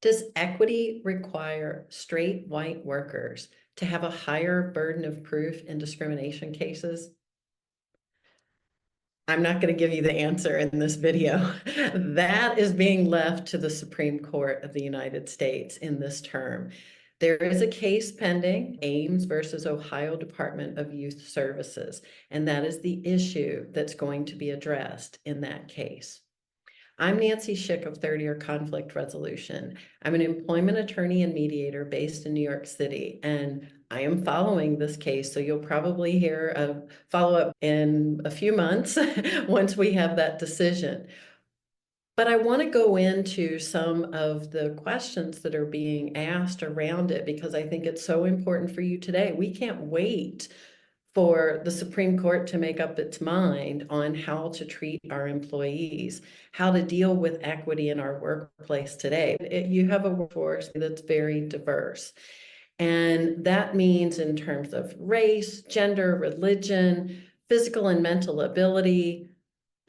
Does equity require straight white workers to have a higher burden of proof in discrimination cases? I'm not going to give you the answer in this video. That is being left to the Supreme Court of the United States in this term. There is a case pending, Ames versus Ohio Department of Youth Services, and that is the issue that's going to be addressed in that case. I'm Nancy Schick of Third Year Conflict Resolution. I'm an employment attorney and mediator based in New York City, and I am following this case. So you'll probably hear a follow-up in a few months once we have that decision. But I want to go into some of the questions that are being asked around it because I think it's so important for you today. We can't wait for the Supreme Court to make up its mind on how to treat our employees, how to deal with equity in our workplace today. You have a workforce that's very diverse. And that means in terms of race, gender, religion, physical and mental ability,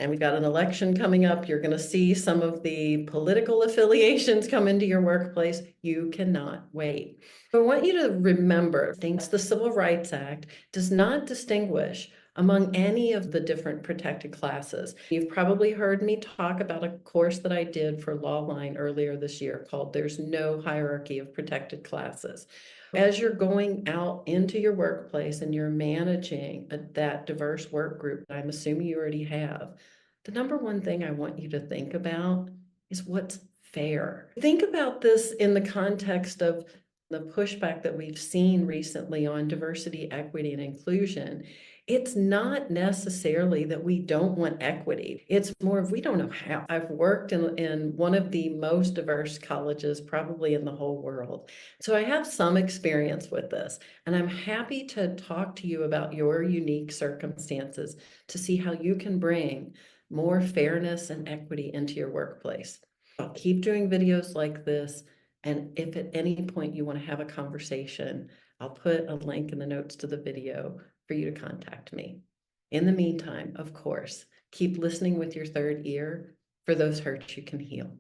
and we've got an election coming up. You're going to see some of the political affiliations come into your workplace. You cannot wait. I want you to remember things. The Civil Rights Act does not distinguish among any of the different protected classes. You've probably heard me talk about a course that I did for Lawline earlier this year called There's No Hierarchy of Protected Classes. As you're going out into your workplace and you're managing that diverse work group, I'm assuming you already have, the number one thing I want you to think about is what's fair. Think about this in the context of the pushback that we've seen recently on diversity, equity, and inclusion. It's not necessarily that we don't want equity. It's more of we don't know how. I've worked in one of the most diverse colleges probably in the whole world. So I have some experience with this, and I'm happy to talk to you about your unique circumstances to see how you can bring more fairness and equity into your workplace. I'll keep doing videos like this. And if at any point you want to have a conversation, I'll put a link in the notes to the video for you to contact me. In the meantime, of course, keep listening with your third ear for those hurts you can heal.